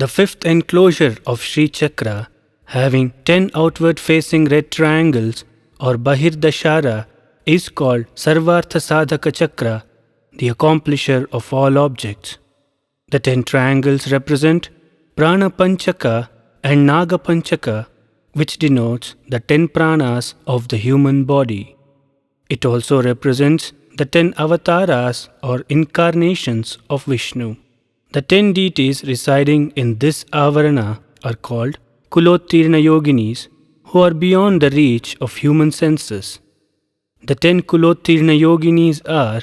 The fifth enclosure of Sri Chakra, having 10 outward-facing red triangles or Bahirdashara, is called Sarvartha Sadhaka Chakra, the accomplisher of all objects. The 10 triangles represent Prana Panchaka and Naga Panchaka, which denotes the 10 pranas of the human body. It also represents the 10 avatars or incarnations of Vishnu. The 10 deities residing in this avarana are called Kulottirna Yoginis, who are beyond the reach of human senses. The 10 Kulottirna Yoginis are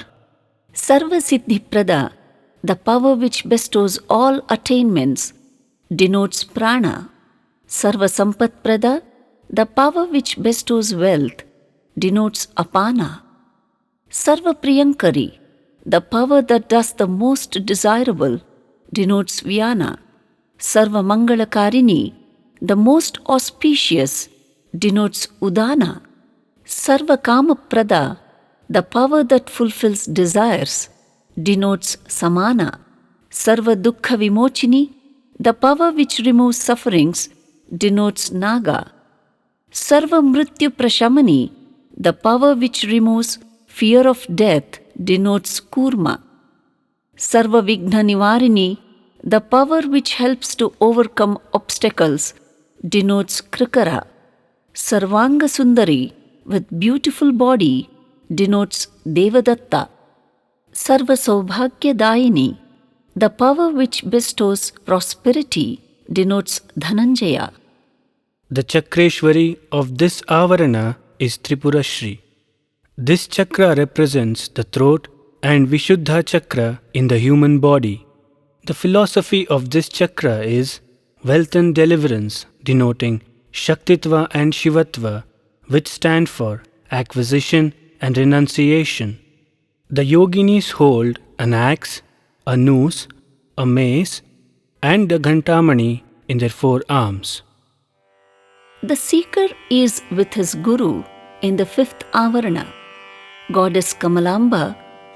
Sarva Siddhi Prada, the power which bestows all attainments, denotes prana. Sarva Sampat Prada, the power which bestows wealth, denotes apana. Sarva Priyankari, the power that does the most desirable, denotes vyana. Sarva Mangalakarini, the most auspicious, denotes udana. Sarva Kama Prada, the power that fulfills desires, denotes samana. Sarva Dukkha Vimochini, the power which removes sufferings, denotes naga. Sarva Mrityu Prashamani, the power which removes fear of death, denotes kurma. Sarva Vigna Nivarini, the power which helps to overcome obstacles, denotes krikara. Sarvanga Sundari, with beautiful body, denotes Devadatta. Sarva Saubhagya Dayini, the power which bestows prosperity, denotes Dhananjaya. the Chakreshwari of this avarana is Tripura Shri. This chakra represents the throat and Vishuddha chakra in the human body. The philosophy of this chakra is wealth and deliverance, denoting Shaktitva and Shivatva, which stand for acquisition and renunciation. The yoginis hold an axe, a noose, a mace, and a ghantamani in their forearms. The seeker is with his guru in the fifth avarana. Goddess Kamalamba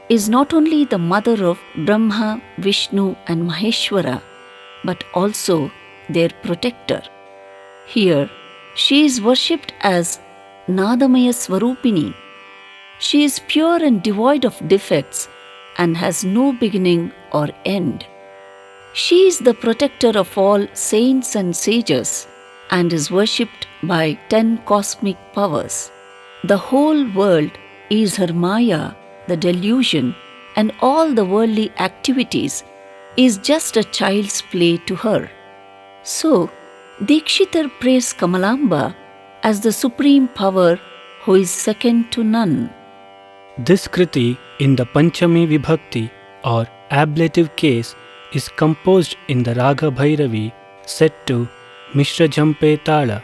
is not only the mother of Brahma, Vishnu, and Maheshwara, but also their protector. Here, she is worshipped as Nadamaya Swarupini. She is pure and devoid of defects and has no beginning or end. She is the protector of all saints and sages and is worshipped by 10 cosmic powers. The whole world is her Maya, the delusion, and all the worldly activities is just a child's play to her. So, Dikshitar praised Kamalamba as the supreme power who is second to none. This kriti in the Panchami Vibhakti or ablative case is composed in the Raga Bhairavi set to Mishra Jhampe Tala.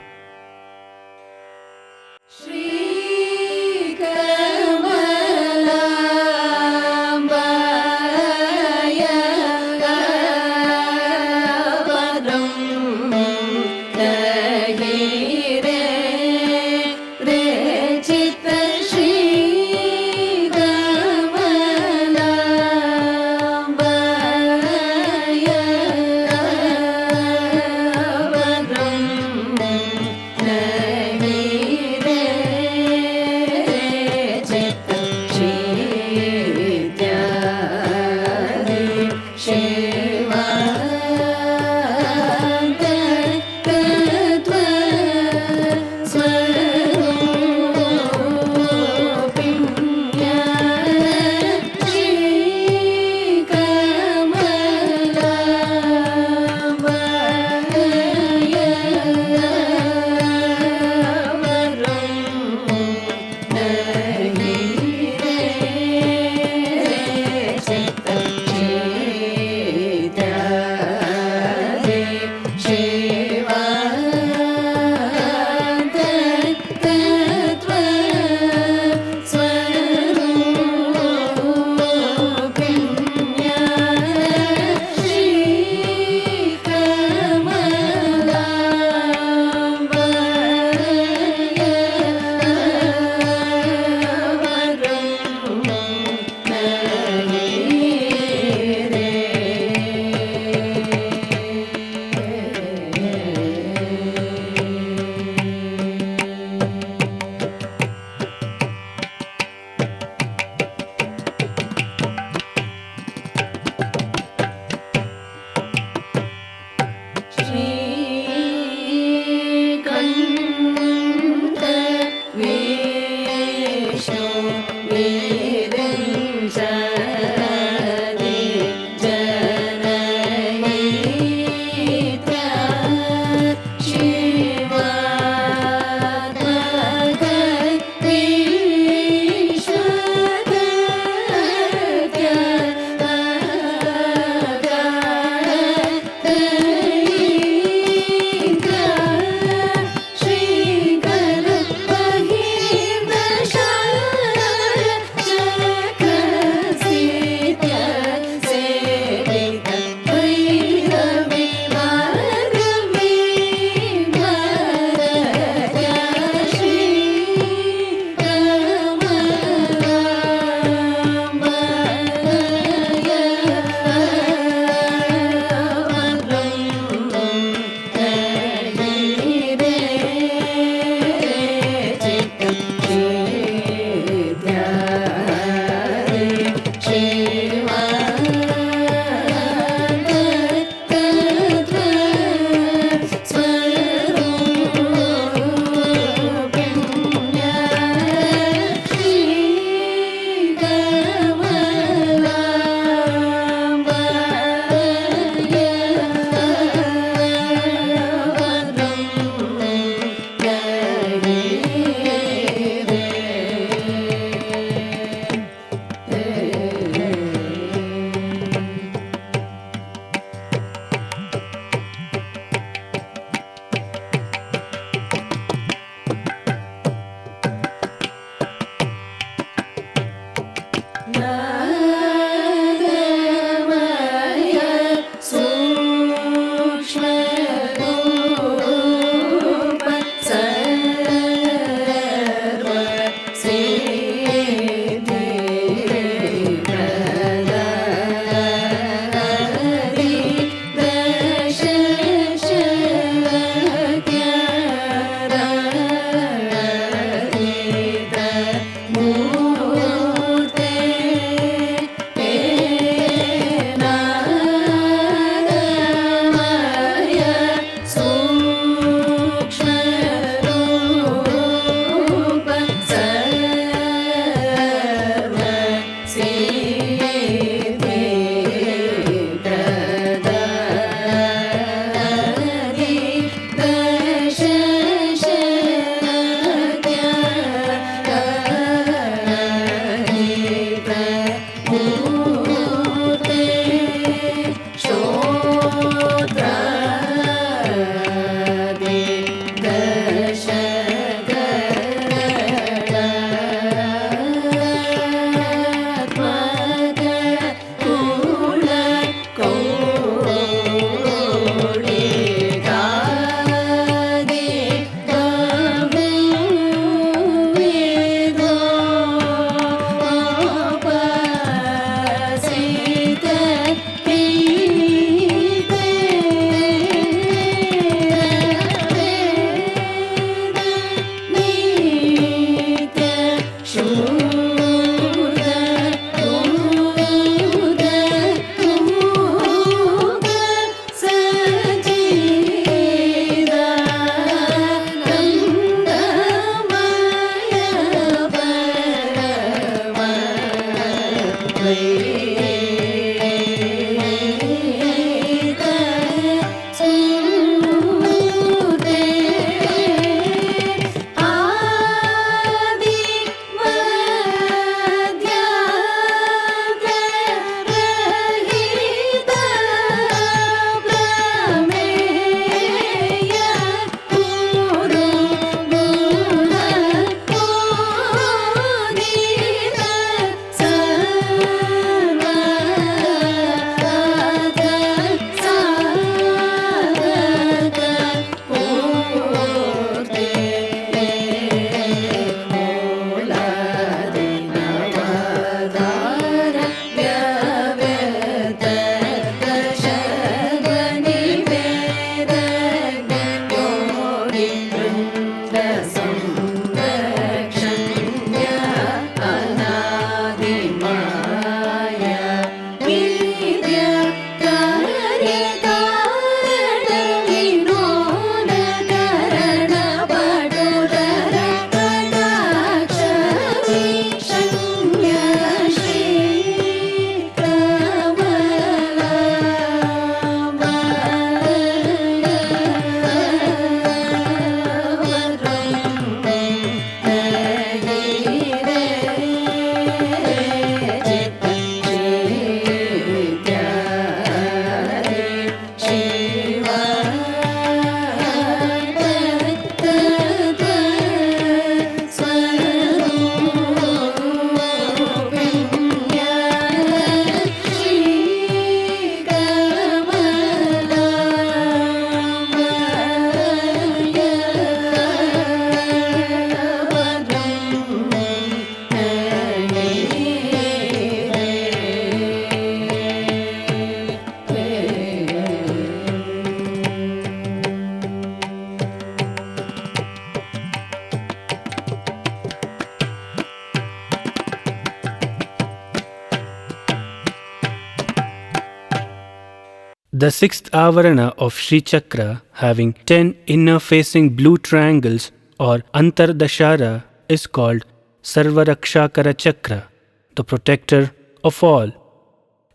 The sixth avarana of Sri Chakra, having 10 inner facing blue triangles or antardashara, is called Sarvarakshakara Chakra, the protector of all.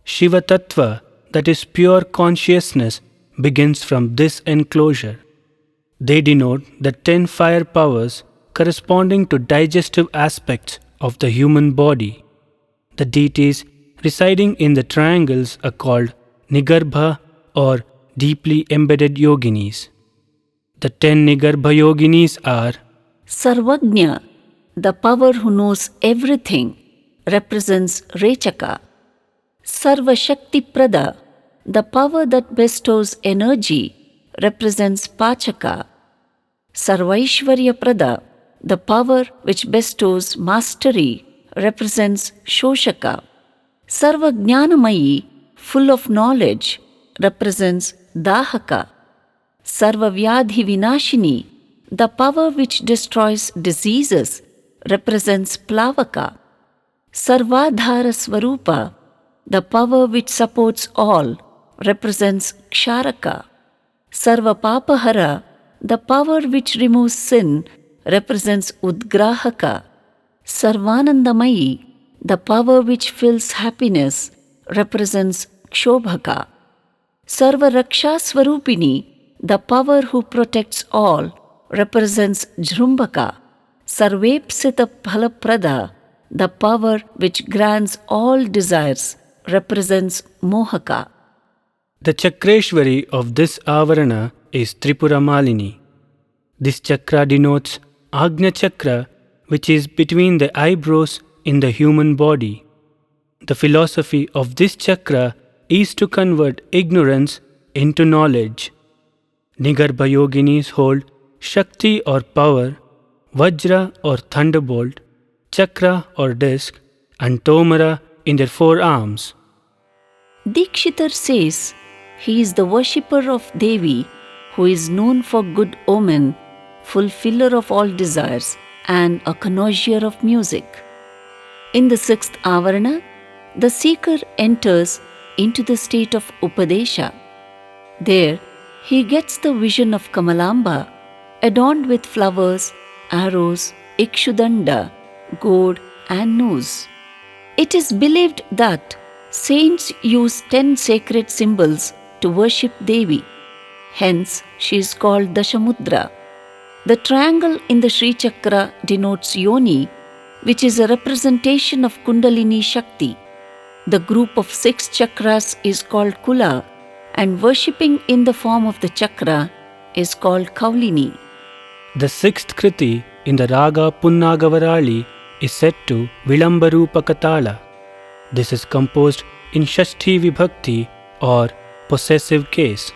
Shiva Tattva, that is pure consciousness, begins from this enclosure. They denote the 10 fire powers corresponding to digestive aspects of the human body. The deities residing in the triangles are called Nigarbha or deeply embedded yoginis. The 10 Nigarbha yoginis are Sarvagnya, the power who knows everything, represents Rechaka. Sarva Shakti Prada, the power that bestows energy, represents Pachaka. Sarvaishvarya Prada, the power which bestows mastery, represents Shoshaka. Sarva Jnanamayi, full of knowledge, represents Dahaka. Sarva Vyadhi Vinashini, the power which destroys diseases, represents Plavaka. Sarvadhara Swarupa, the power which supports all, represents Ksharaka. Sarva Papahara, the power which removes sin, represents Udgrahaka. Sarvanandamayi, the power which fills happiness, represents Kshobhaka. Sarva Raksha Swarupini, the power who protects all, represents Jrumbaka. Sarvepsita Phalaprada, the power which grants all desires, represents Mohaka. the Chakreshwari of this avarana is Tripura Malini. This chakra denotes Agnya Chakra, which is between the eyebrows in the human body. The philosophy of this chakra is to convert ignorance into knowledge. Nigarbha yoginis hold Shakti or power, Vajra or thunderbolt, Chakra or disc, and Tomara in their forearms. Dikshitar says he is the worshipper of Devi, who is known for good omen, fulfiller of all desires, and a connoisseur of music. In the sixth avarana, the seeker enters into the state of Upadesha. There, he gets the vision of Kamalamba, adorned with flowers, arrows, ikshudanda, gourd, and noose. It is believed that saints use 10 sacred symbols to worship Devi. Hence, she is called Dashamudra. The triangle in the Sri Chakra denotes Yoni, which is a representation of Kundalini Shakti. The group of 6 chakras is called Kula, and worshipping in the form of the chakra is called Kaulini. The sixth Kriti in the Raga Punnagavarali is set to Vilambarupa Katala. This is composed in Shashti Vibhakti or possessive case.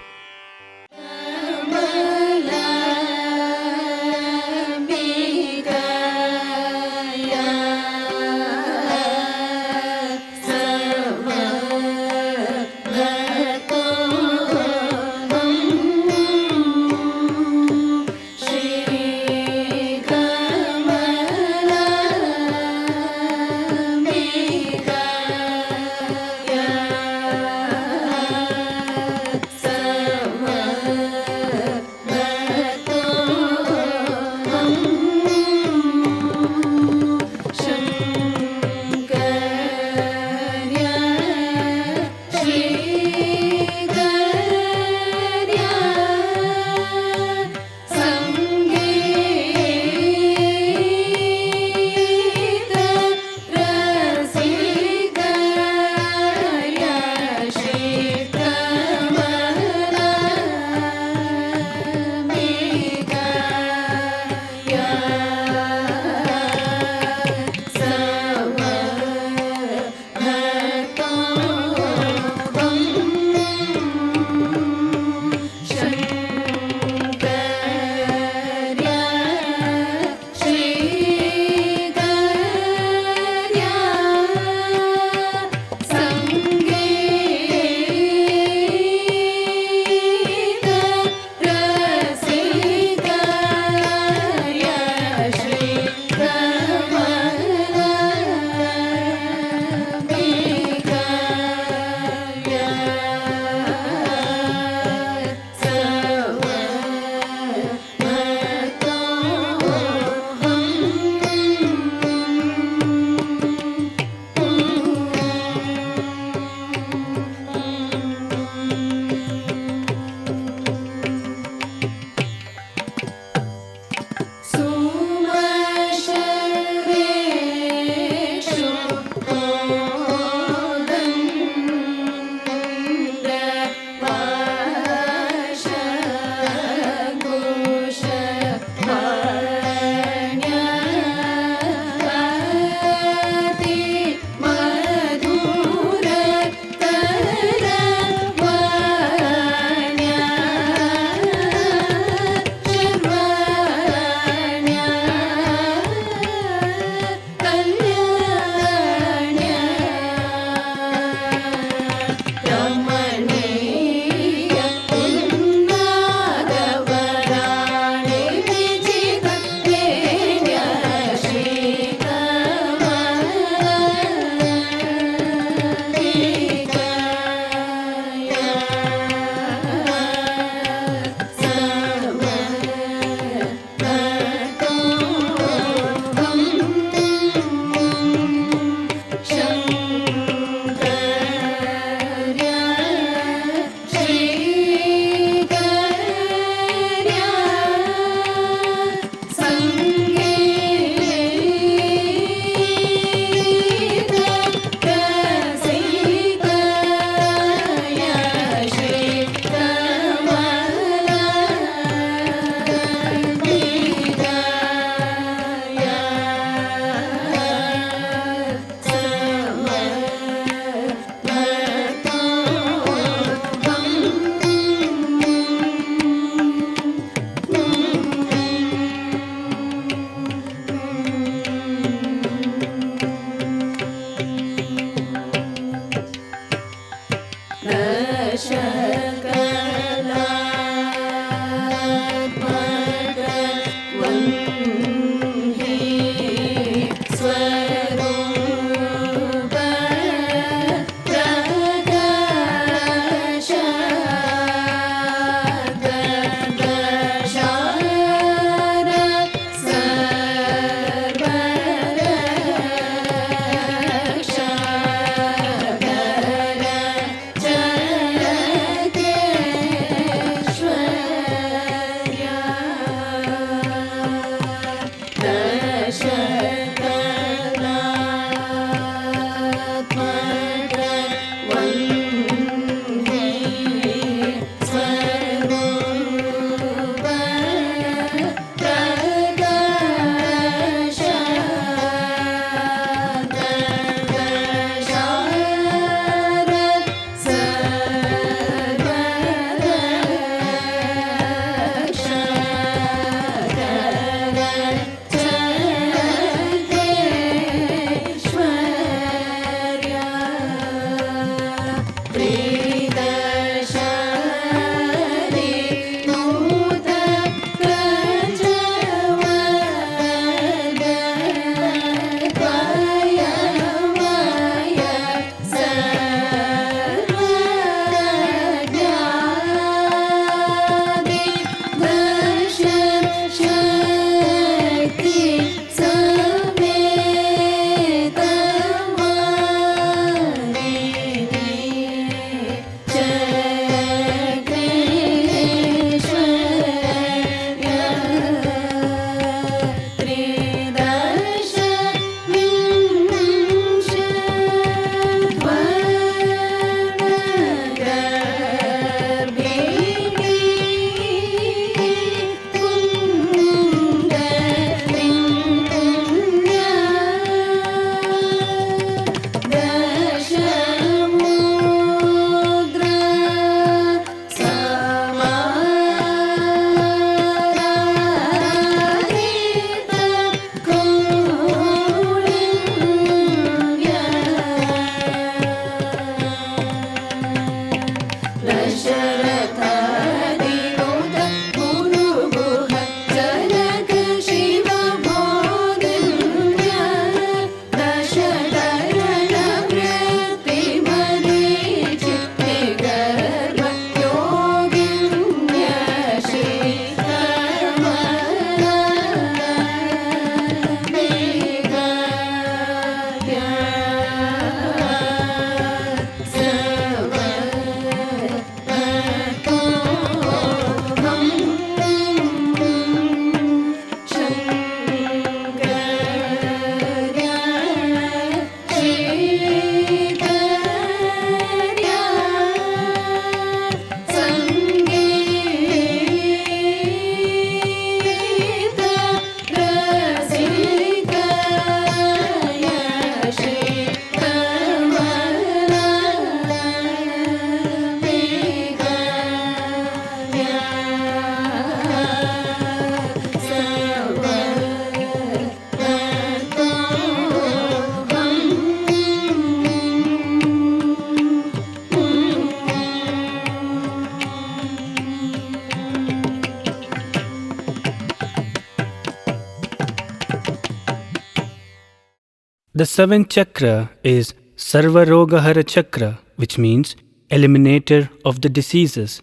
The seventh chakra is Sarvarogahara Chakra, which means eliminator of the diseases,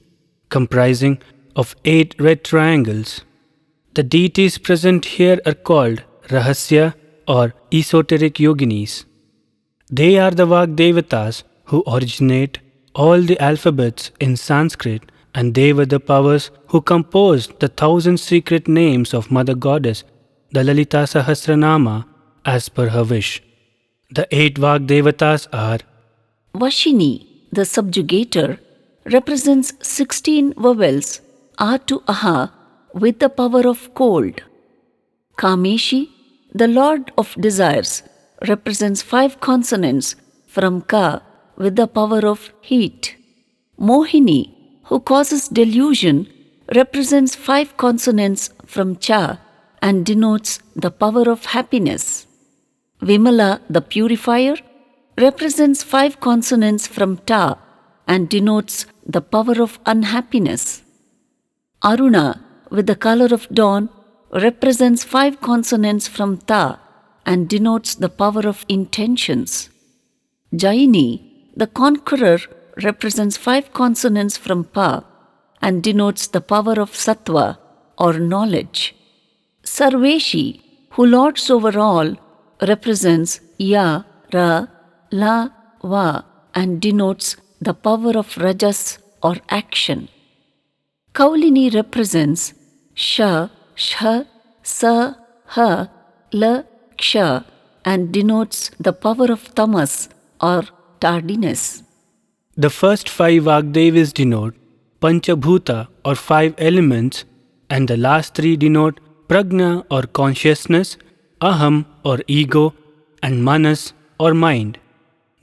comprising of 8 red triangles. The deities present here are called Rahasya or esoteric yoginis. They are the Vagdevatas who originate all the alphabets in Sanskrit, and they were the powers who composed the 1,000 secret names of Mother Goddess, the Lalita Sahasranama, as per her wish. The 8 Vagdevatas are Vashini, the subjugator, represents 16 vowels A to Aha with the power of cold. Kameshi, the lord of desires, represents 5 consonants from Ka with the power of heat. Mohini, who causes delusion, represents 5 consonants from Cha and denotes the power of happiness. Vimala, the purifier, represents 5 consonants from Ta and denotes the power of unhappiness. Aruna, with the color of dawn, represents 5 consonants from Ta and denotes the power of intentions. Jaini, the conqueror, represents 5 consonants from Pa and denotes the power of Sattva or knowledge. Sarveshi, who lords over all, represents Ya, Ra, La, Va and denotes the power of Rajas or action. Kaulini represents Sha, Shha, Sa, Ha, La, Ksha and denotes the power of Tamas or tardiness. The first 5 Vagdevis denote Panchabhuta or 5 elements, and the last 3 denote Prajna or consciousness, Aham or ego, and Manas or mind.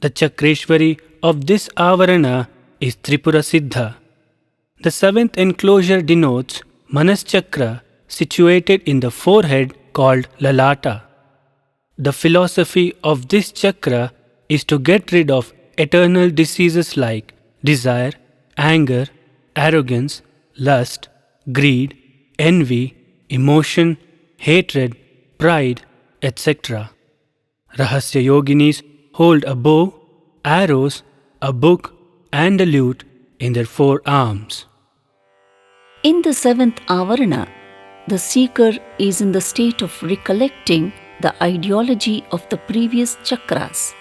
The Chakreshwari of this Avarana is Tripura Siddha. The 7th enclosure denotes Manas Chakra situated in the forehead called Lalata. The philosophy of this chakra is to get rid of eternal diseases like desire, anger, arrogance, lust, greed, envy, emotion, hatred, pride, etc. Rahasya yoginis hold a bow, arrows, a book, and a lute in their 4 arms. In the 7th Avarana, the seeker is in the state of recollecting the ideology of the previous chakras.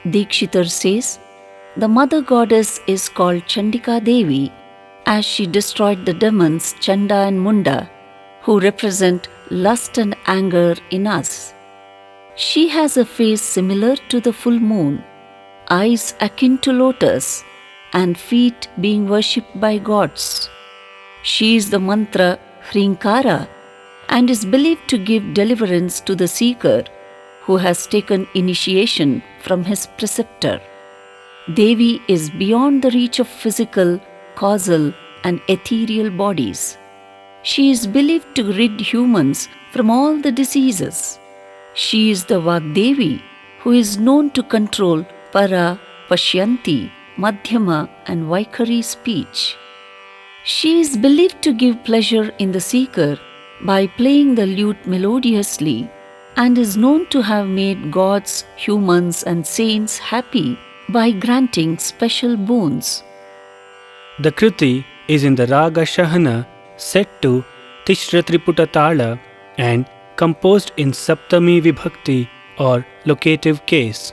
Dikshitar says, the mother goddess is called Chandika Devi as she destroyed the demons Chanda and Munda, who represent lust and anger in us. She has a face similar to the full moon, eyes akin to lotus, and feet being worshipped by gods. She is the mantra Hrinkara and is believed to give deliverance to the seeker who has taken initiation from his preceptor. Devi is beyond the reach of physical, causal, and ethereal bodies. She is believed to rid humans from all the diseases. She is the Vagdevi who is known to control Para, Pashyanti, Madhyama, and Vaikhari speech. She is believed to give pleasure in the seeker by playing the lute melodiously and is known to have made gods, humans, and saints happy by granting special boons. The Kriti is in the Raga Shahana set to Tishra Triputa Tala and composed in Saptami Vibhakti or locative case.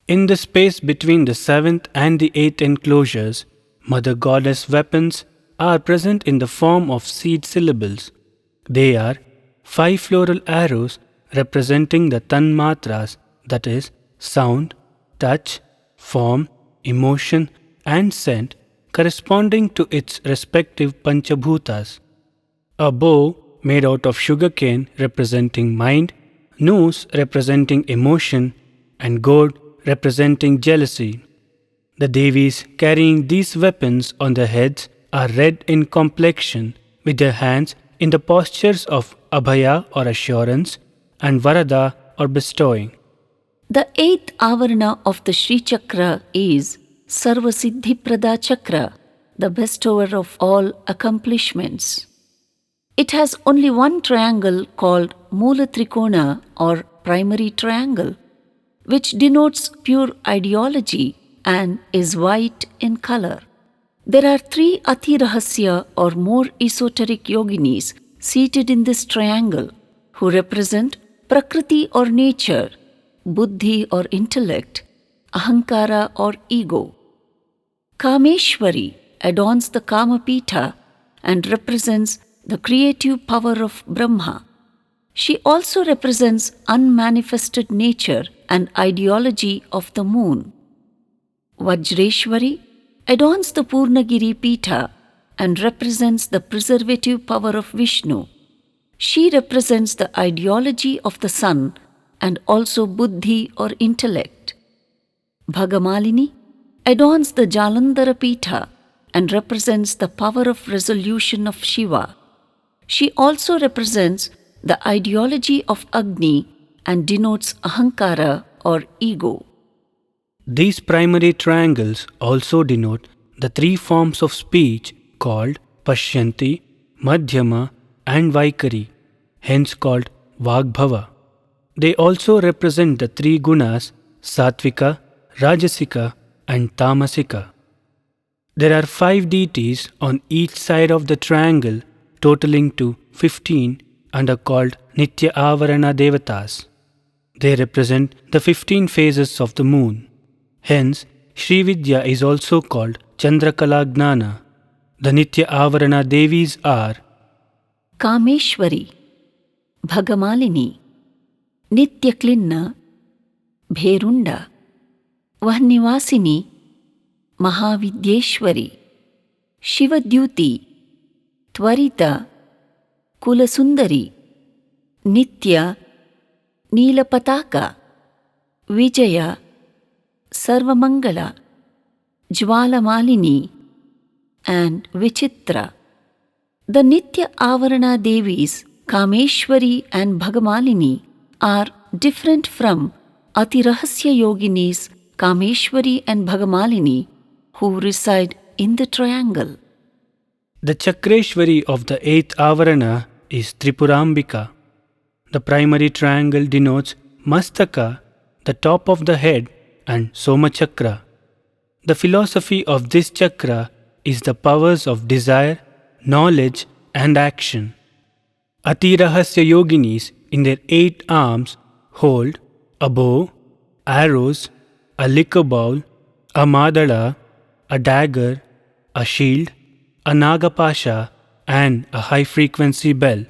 In the space between the 7th and the 8th enclosures, Mother Goddess weapons are present in the form of seed syllables. They are 5 floral arrows representing the tanmatras, that is, sound, touch, form, emotion, and scent, corresponding to its respective panchabhutas. A bow made out of sugarcane representing mind, nose representing emotion, and gourd representing jealousy. The Devis carrying these weapons on their heads are red in complexion, with their hands in the postures of Abhaya or assurance and Varada or bestowing. The eighth avarana of the Sri Chakra is Sarvasiddhiprada Chakra, the bestower of all accomplishments. It has only one triangle called Mula Trikona or primary triangle, which denotes pure ideology and is white in color. There are 3 Atirahasya or more esoteric yoginis seated in this triangle who represent Prakriti or nature, Buddhi or intellect, Ahankara or ego. Kameshwari adorns the Kama Peetha and represents the creative power of Brahma. She also represents unmanifested nature and ideology of the moon. Vajreshwari adorns the Purnagiri Peetha and represents the preservative power of Vishnu. She represents the ideology of the sun and also Buddhi or intellect. Bhagamalini adorns the Jalandhara Peetha and represents the power of resolution of Shiva. She also represents the ideology of Agni and denotes Ahankara or ego. These primary triangles also denote the 3 forms of speech called Pashyanti, Madhyama, and Vaikari, hence called Vagbhava. They also represent the 3 gunas Sattvika, Rajasika, and Tamasika. There are 5 deities on each side of the triangle, totaling to 15, and are called Nitya Avarana Devatas. They represent the 15 phases of the moon. Hence, Sri Vidya is also called Chandrakala Gnana. The Nitya Avarana Devis are Kameshwari, Bhagamalini, Nityaklinna, Bherunda, Vahnivasini, Mahavidyeshwari, Shivadyuti, Tvarita, Kulasundari, Nitya, Neelapataka, Vijaya, Sarvamangala, Jwalamalini, and Vichitra. The Nitya Avarana Devis, Kameshwari and Bhagamalini, are different from Atirahasya Yoginis, Kameshwari and Bhagamalini, who reside in the triangle. The Chakreshwari of the 8th Avarana is Tripurambika. The primary triangle denotes Mastaka, the top of the head, and Soma Chakra. The philosophy of this chakra is the powers of desire, knowledge, and action. Atirahasya yoginis in their 8 arms hold a bow, arrows, a liquor bowl, a madala, a dagger, a shield, a nagapasha, and a high-frequency bell.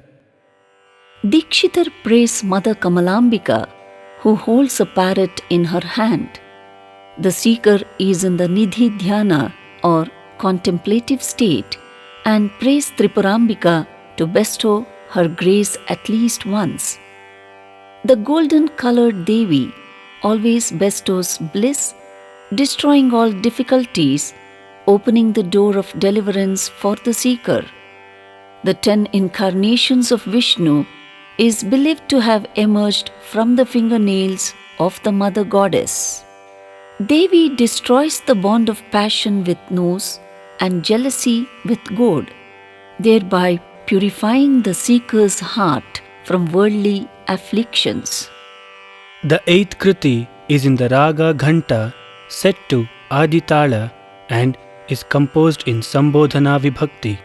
Dikshitar prays Mother Kamalambika, who holds a parrot in her hand. The seeker is in the Nidhi Dhyana or contemplative state and prays Tripurambika to bestow her grace at least once. The golden-colored Devi always bestows bliss, destroying all difficulties, opening the door of deliverance for the seeker. The 10 incarnations of Vishnu is believed to have emerged from the fingernails of the Mother Goddess. Devi destroys the bond of passion with nose and jealousy with gourd, thereby purifying the seeker's heart from worldly afflictions. The 8th Kriti is in the Raga Ghanta set to Aditala and is composed in Sambodhana Vibhakti.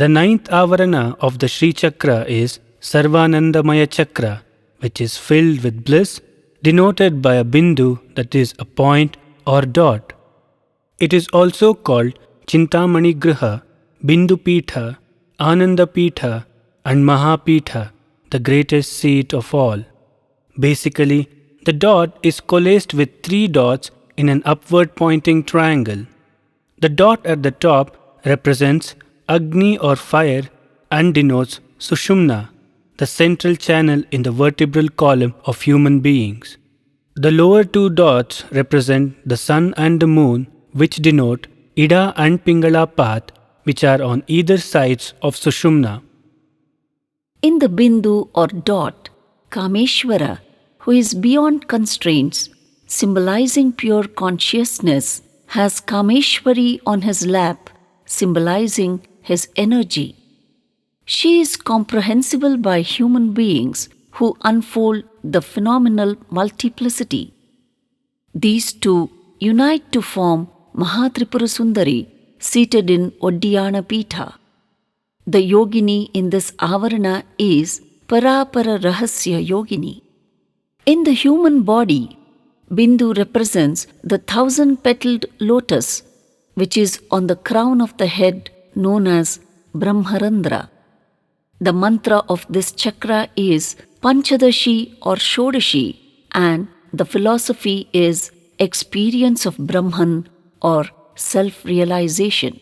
The ninth avarana of the Sri Chakra is Sarvanandamaya Chakra, which is filled with bliss, denoted by a bindu, that is a point or dot. It is also called Chintamani Griha, Bindu Peetha, Ananda Peetha, and Mahapeetha, the greatest seat of all. Basically, the dot is coalesced with three dots in an upward pointing triangle. The dot at the top represents Agni or fire and denotes Sushumna, the central channel in the vertebral column of human beings. The lower two dots represent the sun and the moon, which denote Ida and Pingala path, which are on either sides of Sushumna. In the bindu or dot, Kameshwara, who is beyond constraints, symbolizing pure consciousness, has Kameshwari on his lap, symbolizing his energy. She is comprehensible by human beings who unfold the phenomenal multiplicity. These two unite to form Mahatripura Sundari, seated in Oddiyana Peetha. The yogini in this avarana is Parapara Rahasya Yogini. In the human body, Bindu represents the 1,000-petaled lotus, which is on the crown of the head, known as Brahmarandra. The mantra of this chakra is Panchadashi or Shodashi, and the philosophy is experience of Brahman or self-realization.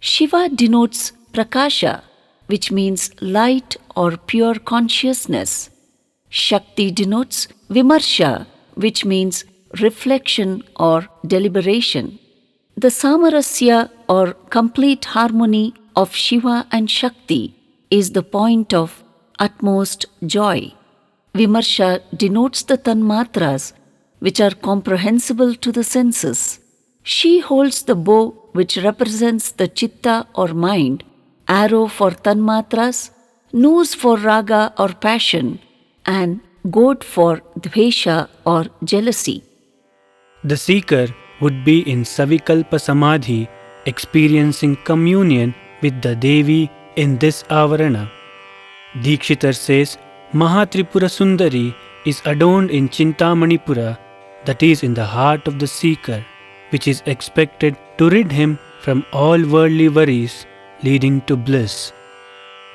Shiva denotes Prakasha, which means light or pure consciousness. Shakti denotes Vimarsha, which means reflection or deliberation. The Samarasya or complete harmony of Shiva and Shakti is the point of utmost joy. Vimarsha denotes the Tanmatras, which are comprehensible to the senses. She holds the bow, which represents the Chitta or mind, arrow for Tanmatras, noose for Raga or passion, and goad for Dvesha or jealousy. The seeker would be in Savikalpa Samadhi, experiencing communion with the Devi in this avarana. Dikshitar says Mahatripura Sundari is adorned in Chintamanipura, that is in the heart of the seeker, which is expected to rid him from all worldly worries, leading to bliss.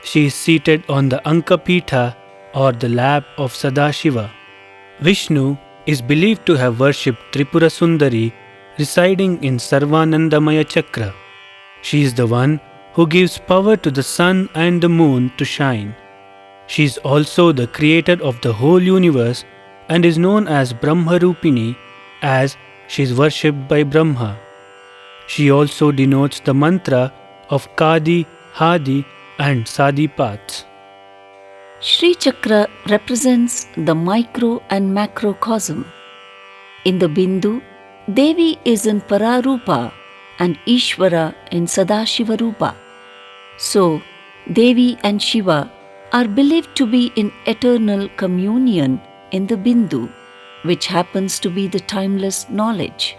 She is seated on the Ankapitha or the lap of Sadashiva. Vishnu is believed to have worshipped Tripura Sundari, residing in Sarvanandamaya Chakra. She is the one who gives power to the sun and the moon to shine. She is also the creator of the whole universe and is known as Brahmarupini, as she is worshipped by Brahma. She also denotes the mantra of Kadi, Hadi and Sadi paths. Sri Chakra represents the micro and macrocosm. In the Bindu, Devi is in Pararupa and Ishvara in Sadashiva Rupa. So, Devi and Shiva are believed to be in eternal communion in the Bindu, which happens to be the timeless knowledge.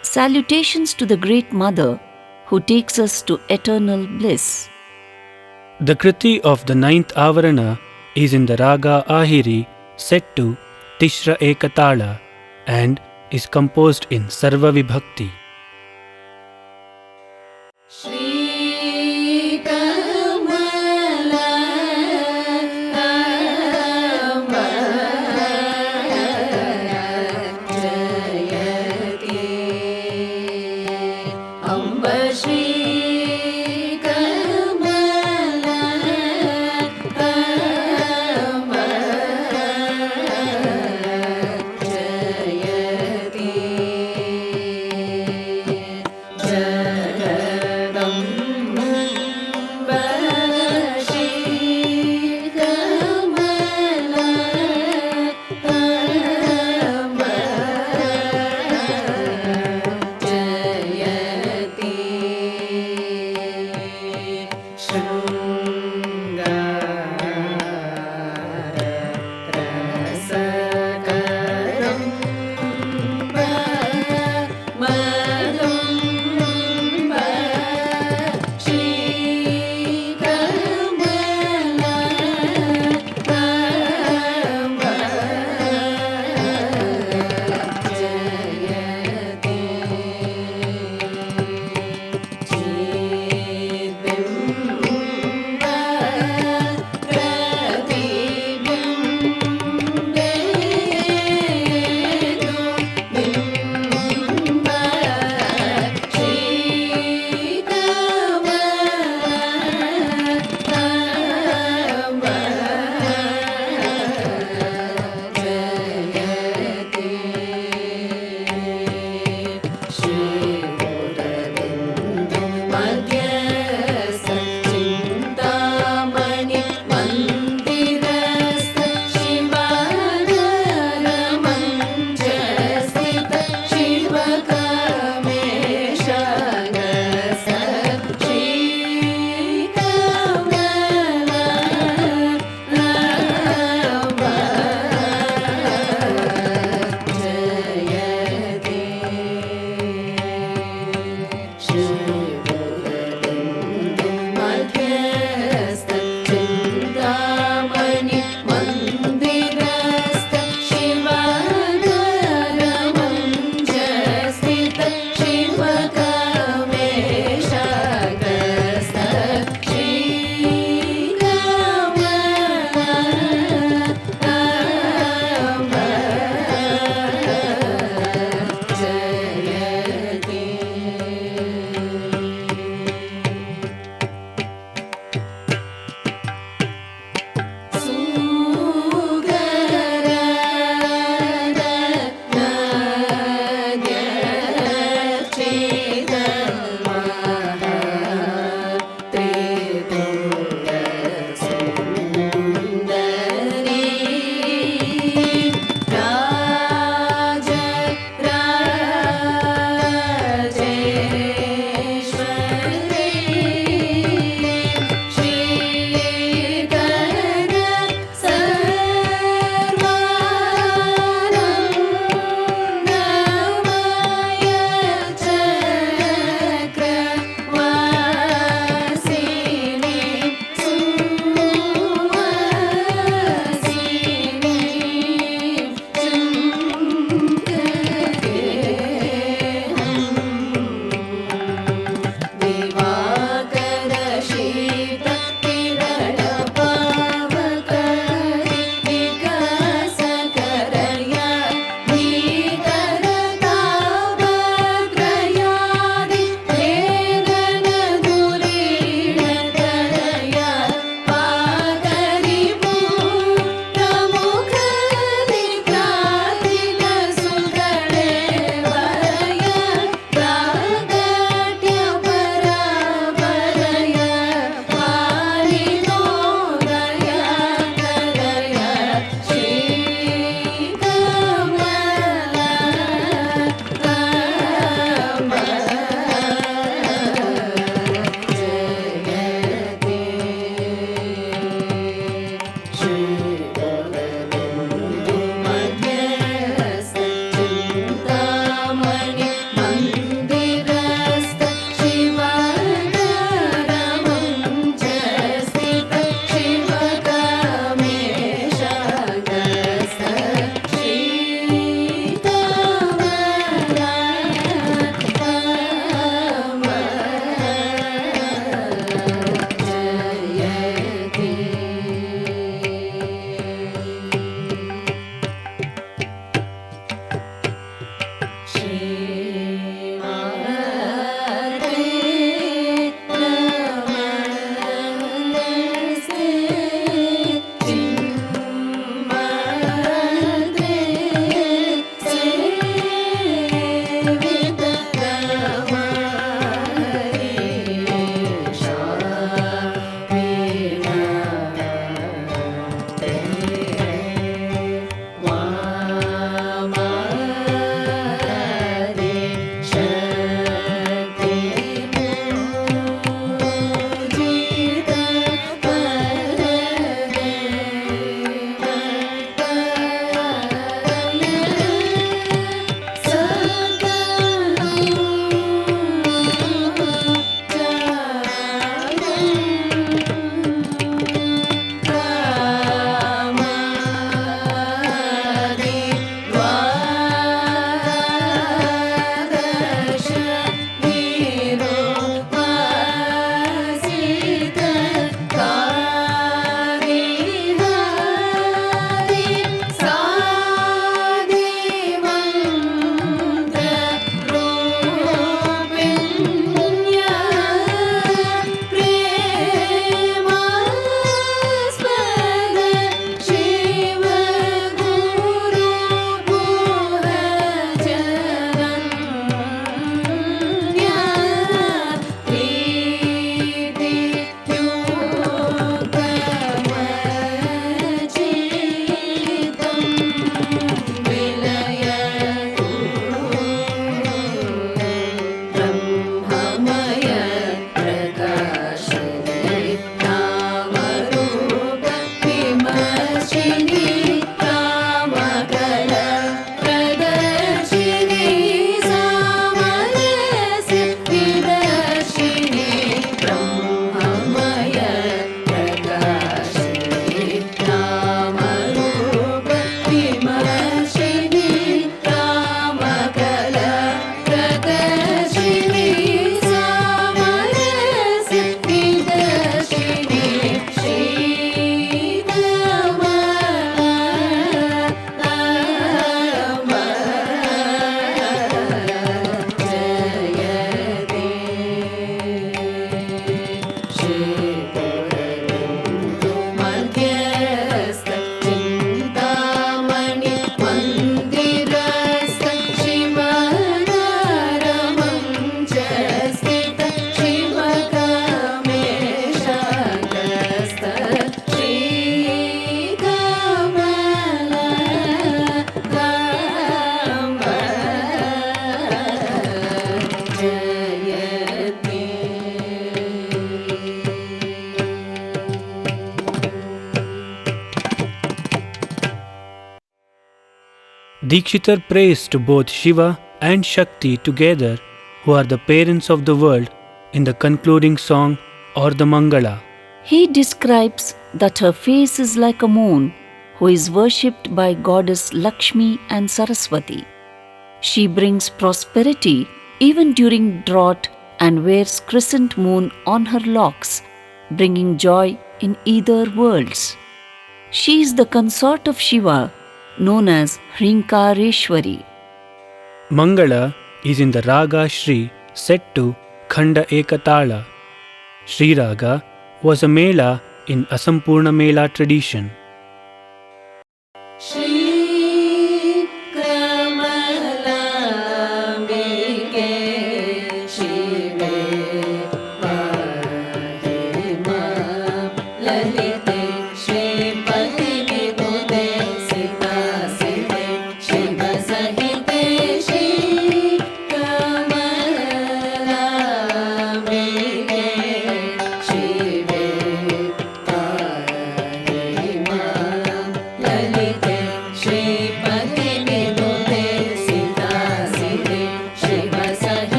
Salutations to the Great Mother who takes us to eternal bliss. The Kriti of the ninth avarana is in the Raga Ahiri, set to Tishra Ekatala, and is composed in Sarva Vibhakti. Dikshitar prays to both Shiva and Shakti together, who are the parents of the world, in the concluding song or the Mangala. He describes that her face is like a moon, who is worshipped by goddess Lakshmi and Saraswati. She brings prosperity even during drought and wears crescent moon on her locks, bringing joy in either worlds. She is the consort of Shiva, known as Hrinkareshwari. Mangala is in the Raga Shri set to Khanda Ekatala. Shri Raga was a Mela in Asampurna Mela tradition.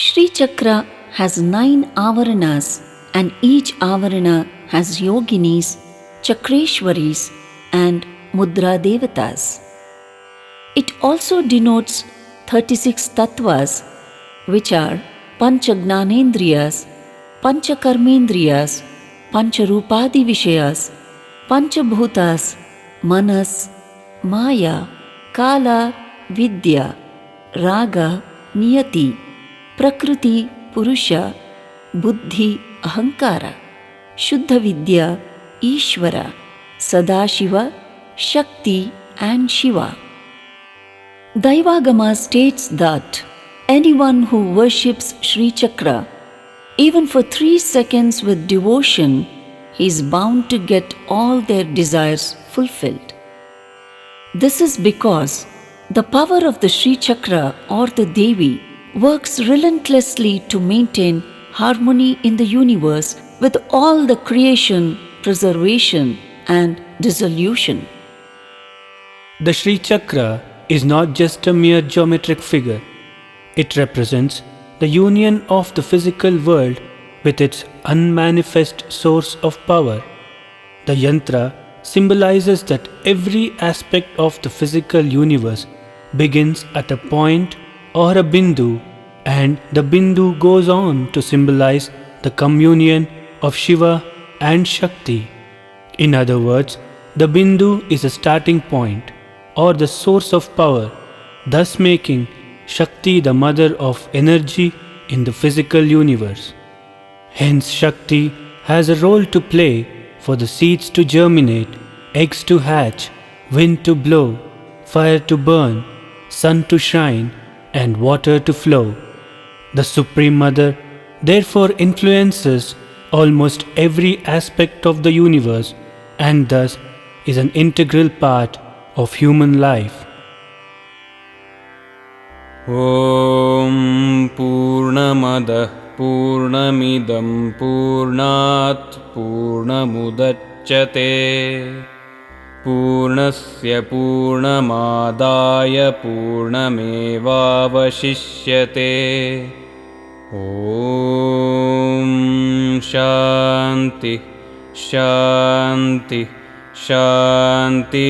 Sri Chakra has 9 avaranas, and each avarana has yoginis, chakreshwaris, and mudra devatas. It also denotes 36 tattvas, which are Panchagnanendriyas, Panchakarmendriyas, Pancharupadi Vishayas, Panchabhutas, Manas, Maya, Kala, Vidya, Raga, Niyati, Prakriti, Purusha, Buddhi, Ahankara, Shuddha Vidya, Ishvara, Sadashiva, Shakti and Shiva. Daivagama states that anyone who worships Sri Chakra, even for 3 seconds with devotion, is bound to get all their desires fulfilled. This is because the power of the Sri Chakra or the Devi works relentlessly to maintain harmony in the universe with all the creation, preservation, and dissolution. The Sri Chakra is not just a mere geometric figure. It represents the union of the physical world with its unmanifest source of power. The yantra symbolizes that every aspect of the physical universe begins at a point or a bindu, and the bindu goes on to symbolize the communion of Shiva and Shakti. In other words, the Bindu is a starting point or the source of power, thus making Shakti the mother of energy in the physical universe. Hence, Shakti has a role to play for the seeds to germinate, eggs to hatch, wind to blow, fire to burn, sun to shine, and water to flow. The Supreme Mother therefore influences almost every aspect of the universe and thus is an integral part of human life. Om Purnamadah Purnamidam Purnat Purnamudachyate Purnasya Purnamadaya Purnamevavashishyate. Om Shanti Shanti Shanti.